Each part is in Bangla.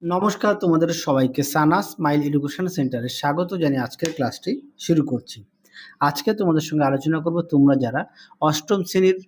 নমস্কার তোমাদের সবাইকে সানা স্মাইল এডুকেশন সেন্টারে স্বাগত জানিয়ে আজকের ক্লাসটি শুরু করছি। আজকে তোমাদের সঙ্গে আলোচনা করব তোমরা যারা অষ্টম শ্রেণীর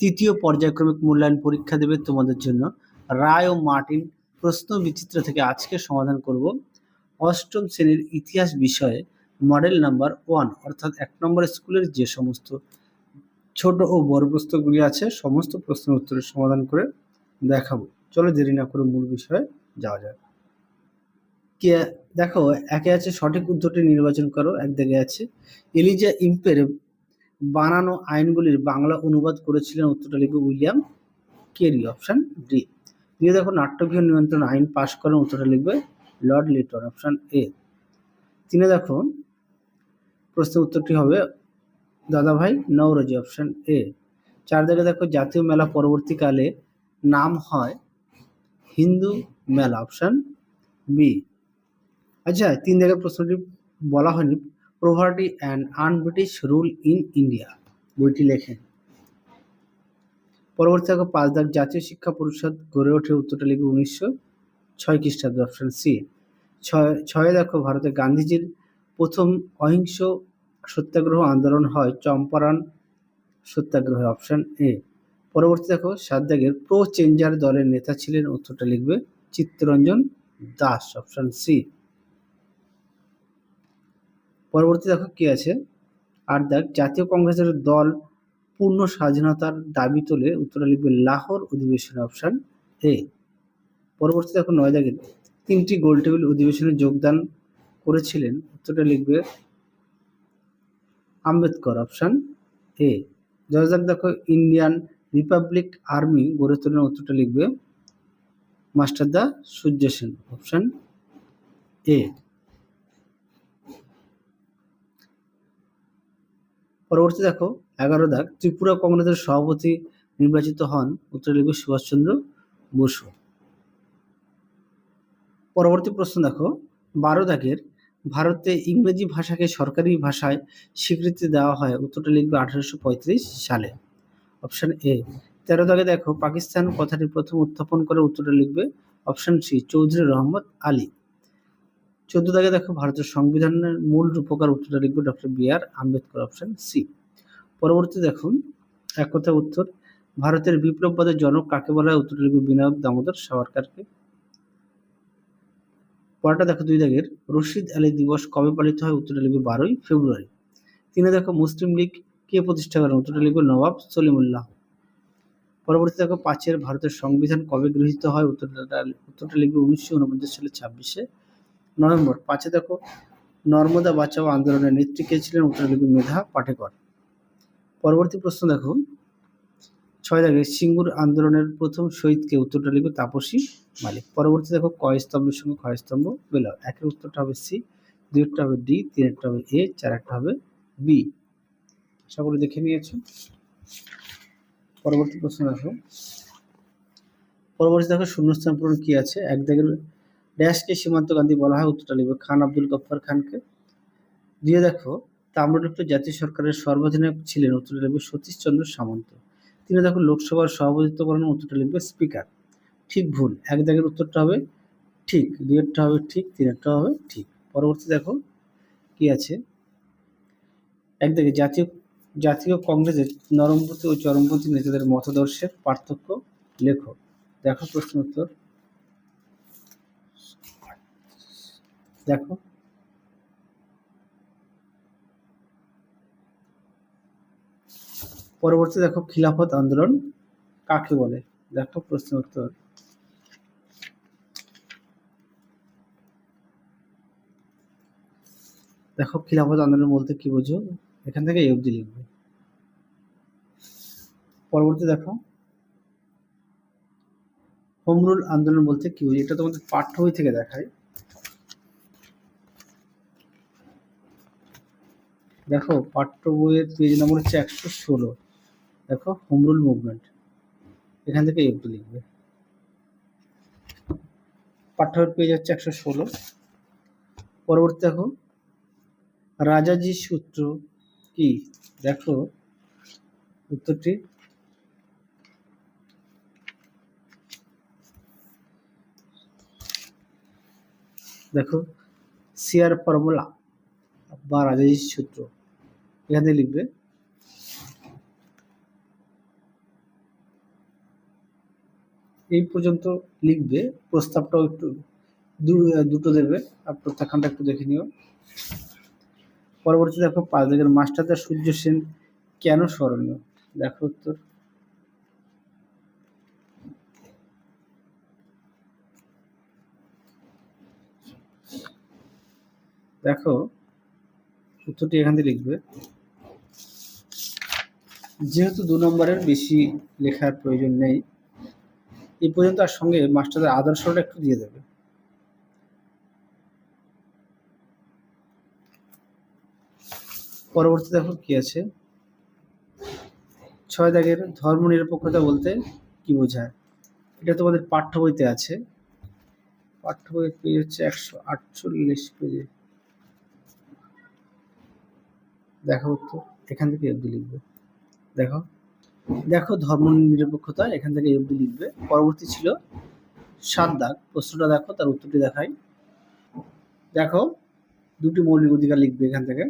তৃতীয় পর্যায়ক্রমিক মূল্যায়ন পরীক্ষা দেবে তোমাদের জন্য রায় ও মার্টিন প্রশ্ন বিচিত্র থেকে আজকে সমাধান করব অষ্টম শ্রেণীর ইতিহাস বিষয়ে মডেল নাম্বার 1 অর্থাৎ 1 নম্বর স্কুলের যে সমস্ত ছোট ও বড় প্রশ্নগুলি আছে সমস্ত প্রশ্নের উত্তরের সমাধান করে দেখাবো। চলো দেরি না করে মূল বিষয়ে যাওয়া যাক। কে দেখো, একে আছে সঠিক উত্তরটি নির্বাচন করো। এক দিকে আছে এলিজা ইম্পের বানানো আইনগুলির বাংলা অনুবাদ করেছিলেন, উত্তরটা লিখবে উইলিয়াম কেরি, অপশন ডি। দিয়ে দেখো নাট্যগৃহ নিয়ন্ত্রণ আইন পাশ করেন, উত্তরটা লিখবে লর্ড লিটন, অপশন এ। তিনে দেখো প্রশ্নের উত্তরটি হবে দাদাভাই নওরোজি, অপশন এ। চার দিকে দেখো জাতীয় মেলা পরবর্তীকালে নাম হয় হিন্দু মেলা, অপশন বি। আচ্ছা, 3 জায়গায় প্রশ্নটি বলা হয়নি, poverty and un-British rule in India বইটি লেখেন। পরবর্তী দেখো 5 দাগ জাতীয় শিক্ষা পরিষদ গড়ে ওঠে, উত্তরটা লিখবে 1906 খ্রিস্টাব্দে, অপশন সি। ছয়ে দেখো ভারতে গান্ধীজির প্রথম অহিংস সত্যাগ্রহ আন্দোলন হয় চম্পারণ সত্যাগ্রহ, অপশন এ। পরবর্তী দেখো 7 দাগের প্রো চেঞ্জার দলের নেতা ছিলেন, উত্তরটা লিখবে চিত্তরঞ্জন দাস, অপশন সি। পরবর্তী দেখো কি আছে 8 দাগ জাতীয় কংগ্রেসের দল পূর্ণ স্বাধীনতার দাবি তোলে, উত্তরটা লিখবে লাহোর অধিবেশনে, অপশন এ। পরবর্তী দেখো 9 দাগের 3টি গোলটেবিল অধিবেশনে যোগদান করেছিলেন, উত্তরটা লিখবে আম্বেদকর, অপশন এ। 10 দাগ দেখো ইন্ডিয়ান রিপাবলিক আর্মি গড়ে তোলেন, উত্তরটা লিখবে master da Surya Sen, option A. পরবর্তী দেখো 11 দাগ ত্রিপুরা কংগ্রেসের সভাপতি নির্বাচিত হন, উত্তর লিখবে সুভাষচন্দ্র বসু। পরবর্তী প্রশ্ন দেখো 12 দাগের ভারতে ইংরেজি ভাষাকে সরকারি ভাষায় স্বীকৃতি দেওয়া হয়, উত্তরটা লিখবে 1835 সালে, অপশন এ। 13 দাগে দেখো পাকিস্তান কথাটি প্রথম উত্থাপন করে, উত্তরটা লিখবে অপশন সি চৌধুরী রহমত আলী। 14 দাগে দেখো ভারতের সংবিধানের মূল রূপকার, উত্তরটা লিখবে ডক্টর বি আর আম্বেদকর, অপশন সি। পরবর্তী দেখুন এক কথা উত্তর ভারতের বিপ্লববাদের জনক কাকে বলা হয়, উত্তরটা লিখবে বিনায়ক দামোদর সাভারকরকে। পরেরটা দেখো 2 দাগের রশিদ আলী দিবস কবে পালিত হয়, উত্তরটা লিখবে 12ই ফেব্রুয়ারি। 3 দেখো মুসলিম লীগ কে প্রতিষ্ঠা করেন, উত্তরটা লিখবে নবাব সলিমুল্লাহ। পরবর্তী দেখো 5 ভারতের সংবিধান কবে গৃহীত হয়, উত্তরটা লিখবে 1949 সালের 26শে নভেম্বর। 5 দেখো নর্মদা বাঁচাও আন্দোলনের নেত্রী কে ছিলেন, উত্তরটা লিখবে মেধা পাটেকর। পরবর্তী প্রশ্ন দেখো 6 দাগে সিঙ্গুর আন্দোলনের প্রথম শহীদকে, উত্তরটা লিখবে তাপসী মালিক। পরবর্তী দেখো ক স্তম্ভের সঙ্গে খ স্তম্ভ বেলাও, একের উত্তরটা হবে সি, দুইটা হবে ডি, তিনেরটা হবে এ, চারেরটা হবে বি। সকলে দেখে নিয়েছো। পরবর্তী প্রশ্ন দেখো শূন্যস্থান পূরণ কি আছে। 1 দাগের ড্যাশকে সীমান্ত গান্ধী বলা হয়, উত্তরটা লিখবে খান আব্দুল গফফার খানকে। 2 দেখো তাম্রলিপ্ত জাতীয় সরকারের সর্বাধিনায়ক ছিলেন, উত্তরটা লিখবে সতীশ চন্দ্র সামন্ত। 3 দেখো লোকসভার সভাপতিত্ব করেন, উত্তরটা লিখবে স্পিকার। ঠিক ভুল 1 দাগের উত্তরটা হবে ঠিক, 2 হবে ঠিক, 3 হবে ঠিক। পরবর্তী দেখো কি আছে 1 দাগে জাতীয় কংগ্রেসের নরমপন্থী ও চরমপন্থী নেতাদের মতাদর্শের পার্থক্য লেখো। দেখো প্রশ্ন উত্তর দেখো পরবর্তী দেখো খিলাফত আন্দোলন কাকে বলে। দেখো প্রশ্ন উত্তর দেখো খিলাফত আন্দোলন বলতে কি বোঝো, এখান থেকে এই অবধি লিখবে। পরবর্তী দেখো হোম রুল আন্দোলন বলতে কি বোঝো, এটা তোমাদের পাঠ্য বই থেকে দেখায়। দেখো পাঠ্য বইয়ের পেজ নম্বর হচ্ছে 116। দেখো হোম রুল মুভমেন্ট, এখান থেকে এই অবধি লিখবে। পাঠ্য বইয়ের পেজ হচ্ছে 116। পরবর্তী দেখো রাজাজি সূত্র কি। দেখো উত্তরটি দেখো শিয়ার ফর্মুলা বা রাজাজির সূত্র এখান থেকে লিখবে। এই পর্যন্ত লিখবে, প্রস্তাবটাও একটু দুটো দেবে আর প্রত্যাখ্যানটা একটু দেখে নিও। পরবর্তী দেখো 5 দাগের মাস্টারদা সূর্য সেন কেন স্মরণীয়? দেখো উত্তর। দেখো উত্তরটি এখান থেকে লিখবে। যেহেতু 2 নম্বরের বেশি লেখার প্রয়োজন নেই, এই পর্যন্ত আর সঙ্গে মাস্টারদের আদর্শটা একটু দিয়ে দেবে। পরবর্তী দেখো কি আছে, 6 দাগের ধর্ম নিরপেক্ষতা বলতে কি বোঝায়? এটা তোমাদের পাঠ্য বইতে আছে, পাঠ্য বইয়ের পেজ হচ্ছে 148 পেজে। দেখো উত্তর এখান থেকে অবধি লিখবে। দেখো দেখো ধর্ম নিরপেক্ষতা এখান থেকে অবধি লিখবে। পরবর্তী ছিল 7 দাগ, প্রশ্নটা দেখো, তার উত্তরটি দেখাই। দেখো দুটি মৌলিক অধিকার লিখবে এখান থেকে।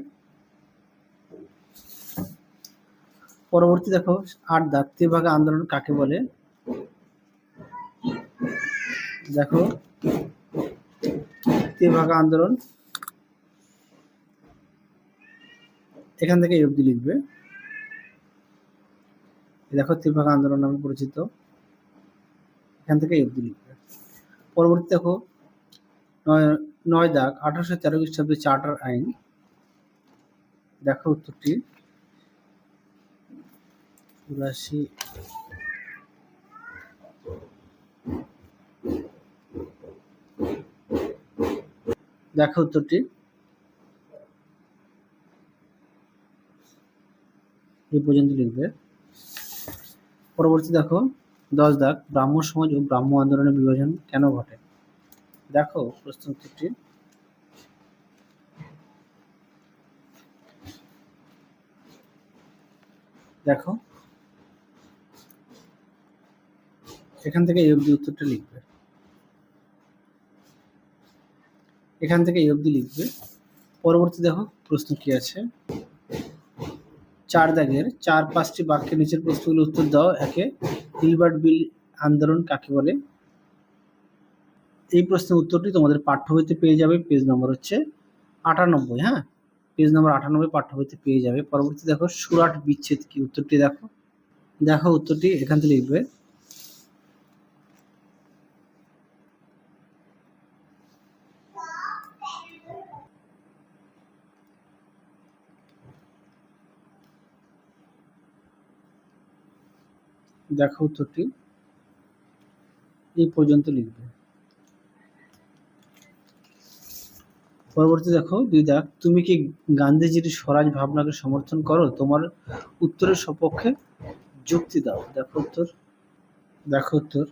পরবর্তী দেখো 8 দাগ, তেভাগা আন্দোলন কাকে বলে? দেখো তেভাগা আন্দোলন এখান থেকে এই অবধি লিখবে। দেখো তেভাগা আন্দোলন নামে পরিচিত, এখান থেকে এই অবধি লিখবে। পরবর্তী দেখো 9 দাগ, 1813 খ্রিস্টাব্দে চার্টার আইন। দেখো উত্তরটি 84। দেখো উত্তরটি এই পর্যন্ত লিখবে। পরবর্তী দেখো 10 দাগ, ব্রাহ্ম সমাজ ও ব্রাহ্ম আন্দোলনের বিভাজন কেন ঘটে? দেখো প্রশ্ন উত্তরটি। দেখো এখান থেকে এই অবধি উত্তরটা লিখবে, এখান থেকে এই অবধি লিখবে। পরবর্তী দেখো প্রশ্ন কি আছে, 4 দাগের 4-5টি বাক্যের নিচের প্রশ্নগুলো উত্তর দাও। একে, হিলবার্ট বিল আন্দোলন কাকে বলে? এই প্রশ্নের উত্তরটি তোমাদের পাঠ্য বইতে পেয়ে যাবে, পেজ নম্বর হচ্ছে 98। হ্যাঁ, পেজ নম্বর 98 পাঠ্য বইতে পেয়ে যাবে। পরবর্তী দেখো সুরাট বিচ্ছেদ কি? উত্তরটি দেখো। দেখো উত্তরটি এখান থেকে লিখবে। দেখো উত্তরটি এই পর্যন্ত লিখবে। পরবর্তী দেখো 2 দাগ, তুমি কি গান্ধীজির স্বরাজ ভাবনাকে সমর্থন করো? তোমার উত্তরের সপক্ষে যুক্তি দাও। দেখো উত্তর। দেখো উত্তর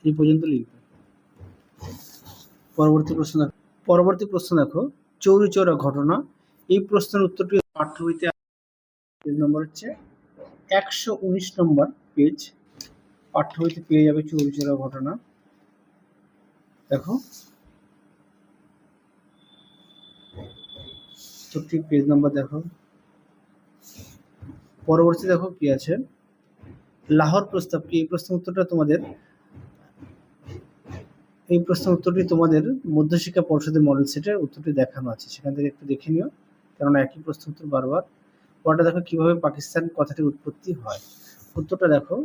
এই পর্যন্ত লিখবে। পরবর্তী প্রশ্ন দেখো চৌরি চৌরা ঘটনা। এই প্রশ্নের উত্তরটি পাঠ্য বইতে পেজ নম্বর হচ্ছে 119 নম্বর পেজ, পাঠ্য বইতে পেয়ে যাবে চৌরি চৌরা ঘটনা। দেখো উত্তরটি পেজ নম্বর দেখো। পরবর্তী দেখো কি আছে, লাহোর প্রস্তাব কি? এই প্রশ্নের উত্তরটা তোমাদের, এই প্রশ্নের উত্তরটি তোমাদের মধ্যশিক্ষা পর্ষদের মডেল সেটের উত্তরটি দেখানো আছে, সেখান থেকে একটু দেখে নিও, কেননা একই প্রশ্ন উত্তর বারবার। পরটা দেখো কিভাবে পাকিস্তান কথাটির উৎপত্তি হয়। উত্তরটা দেখো।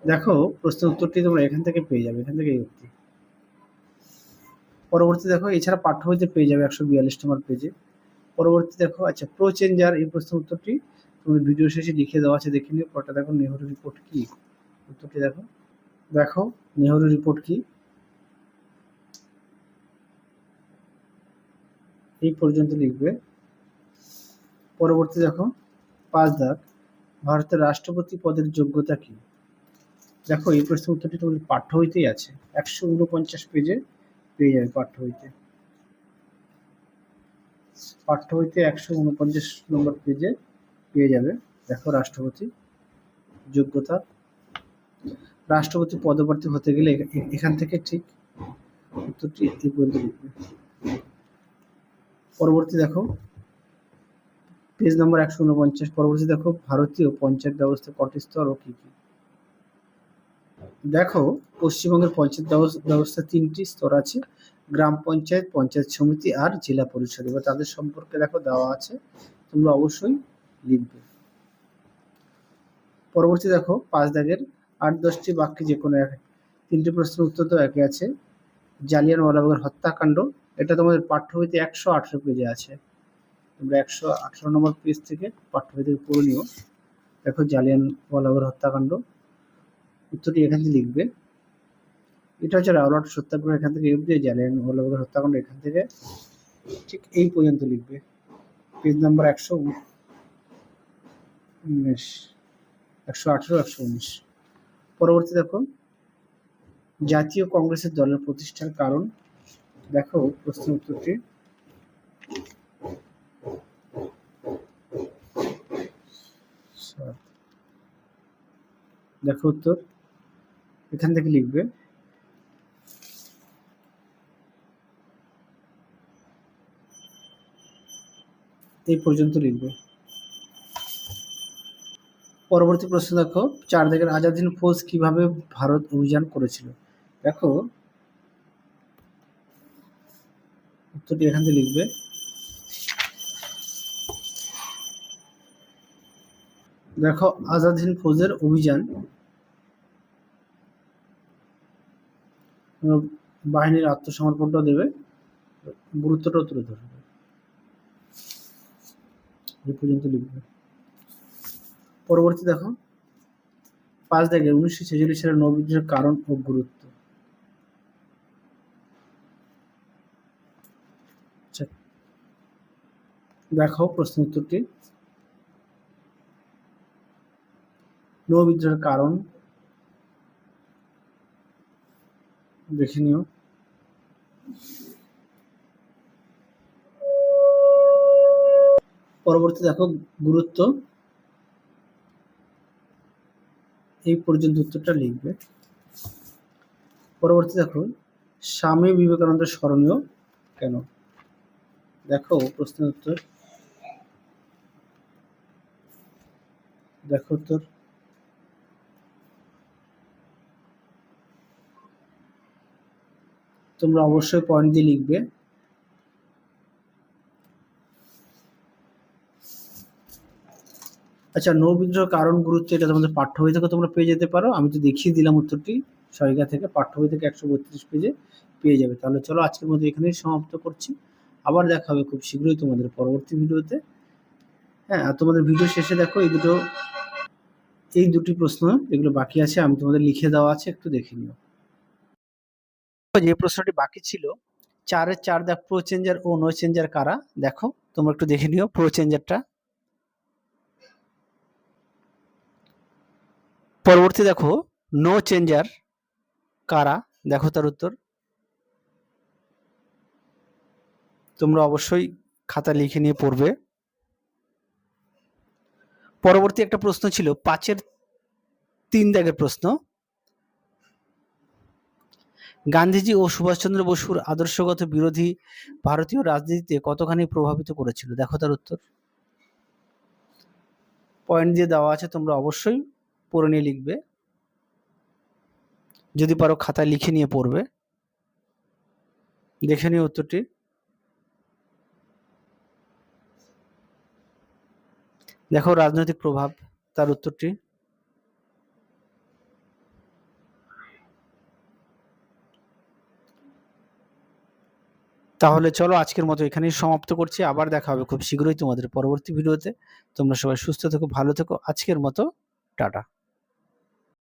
দেখো প্রশ্নের উত্তরটি তোমরা এখান থেকে পেয়ে যাবে, এখান থেকে এই উত্তর। পরবর্তী দেখো এছাড়া পাঠ্য বইতে পেয়ে যাবে 142 নম্বর পেজে। পরবর্তী দেখো আচ্ছা প্রো চেঞ্জার, এই প্রশ্নের উত্তরটি তোমাদের ভিডিও শেষে লিখে দেওয়া আছে, দেখে নিও। পরটা দেখো নেহরু রিপোর্ট কি? উত্তরটি দেখো। দেখো নেহরু রিপোর্ট কি? এই পর্যন্ত লিখবে। পরবর্তী দেখো 5 দাগ, ভারতের রাষ্ট্রপতি পদের যোগ্যতা কি? দেখো এই প্রশ্নের উত্তরটি তোমাদের পাঠ্য বইতেই আছে, 149 পেজে পেয়ে যাবে। পাঠ্য বইতে 149 নম্বর পেজে পেয়ে যাবে। দেখো রাষ্ট্রপতি যোগ্যতা, রাষ্ট্রপতি পদপ্রার্থী হতে গেলে এখান থেকে ঠিক উত্তরটি এই পর্যন্ত লিখবে। পরবর্তী দেখো পেজ নম্বর 149। পরবর্তী দেখো ভারতীয় পঞ্চায়েত ব্যবস্থা কটি স্তর ও কি কি। দেখো পশ্চিমবঙ্গের পঞ্চায়েত ব্যবস্থা 3টি স্তর আছে, গ্রাম পঞ্চায়েত, পঞ্চায়েত সমিতি আর জেলা পরিষদ। এবার তাদের সম্পর্কে দেখো দেওয়া আছে, তোমরা অবশ্যই লিখবে। পরবর্তী দেখো 5 দাগের 8-10টি বাক্যে যে কোনো 3টি প্রশ্নের উত্তর তো একই আছে। জালিয়ানওয়ালাবাগের হত্যাকাণ্ড, এটা তোমাদের পাঠ্যবইতে 118 পেজে আছে, তোমরা 118 নম্বর পেজ থেকে পাঠ্যবই থেকে পড়ে নিও। দেখো জালিয়ানওয়ালাবাগের হত্যাকাণ্ড, উত্তরটি এখান থেকে লিখবে। এটা হচ্ছে রাওলাট সত্যাগ্রহ, এখান থেকে দিয়ে জালিয়ানওয়ালাবাগের হত্যাকাণ্ড এখান থেকে ঠিক এই পর্যন্ত লিখবে। Page number 119, 118, 119। পরবর্তী দেখো জাতীয় কংগ্রেসের দলের প্রতিষ্ঠার কারণ, দেখো প্রশ্ন উত্তরটি দেখো উত্তর এখান থেকে লিখবে। এই পর্যন্ত লিখবে। পরবর্তী প্রশ্ন দেখো 4 দাগের আজাদ হিন্দ ফৌজ কিভাবে ভারত অভিযান করেছিল। দেখো উত্তরটি এখান থেকে লিখবে। দেখো আজাদ হিন্দ ফৌজের অভিযান বাহিনীর আত্মসমর্পণটা দেবে, গুরুত্বটাও তুলে ধরবে। এই পর্যন্ত লিখবে। পরবর্তী দেখো 5 দাগে 1946 সালের নৌবিদ্রোহের কারণ ও গুরুত্ব। দেখো প্রশ্ন উত্তরটি, নৌবিদ্রোহের কারণ দেখে নিও। পরবর্তী দেখো গুরুত্ব, এই পর্যন্ত উত্তরটা লিখবে। পরবর্তী দেখো স্বামী বিবেকানন্দ স্মরণীয় কেন। দেখো প্রশ্নের উত্তর, দেখো উত্তর তোমরা অবশ্যই পয়েন্ট দিয়ে লিখবে। আচ্ছা নৌবিদ্রোহ কারণ গুরুত্ব, এটা তোমাদের পাঠ্য বই থেকে তোমরা পেয়ে যেতে পারো, আমি তো দেখিয়ে দিলাম উত্তরটি সহায়িকা থেকে, পাঠ্য বই থেকে 132 পেজে পেয়ে যাবে। তাহলে চলো আজকের মতো এখানেই সমাপ্ত করছি, আবার দেখা হবে খুব শীঘ্রই তোমাদের পরবর্তী ভিডিওতে। হ্যাঁ, আর তোমাদের ভিডিও শেষে দেখো এই দুটি প্রশ্ন এগুলো বাকি আছে, আমি তোমাদের লিখে দেওয়া আছে, একটু দেখে নিও। যে প্রশ্নটি বাকি ছিল 4-এর 4 দেখ প্রো চেঞ্জার ও নো চেঞ্জার কারা, দেখো তোমরা একটু দেখে নিও প্রো চেঞ্জারটা। পরবর্তী দেখো নো চেঞ্জার কারা, দেখো তার উত্তর তোমরা অবশ্যই খাতা লিখে নিয়ে পড়বে। পরবর্তী একটা প্রশ্ন ছিল 5-এর 3 দাগের প্রশ্ন, গান্ধীজি ও সুভাষচন্দ্র বসুর আদর্শগত বিরোধী ভারতীয় রাজনীতিতে কতখানি প্রভাবিত করেছিল, দেখো তার উত্তর। পয়েন্ট দিয়ে দেওয়া আছে, তোমরা অবশ্যই পড়ে নিয়ে লিখবে, যদি পারো খাতায় লিখে নিয়ে পড়বে। দেখে নিও উত্তরটি। দেখো রাজনৈতিক প্রভাব, তার উত্তরটি। তাহলে চলো আজকের মতো এখানেই সমাপ্ত করছি, আবার দেখা হবে খুব শীঘ্রই তোমাদের পরবর্তী ভিডিওতে। তোমরা সবাই সুস্থ থেকো, ভালো থেকো, আজকের মতো টাটা।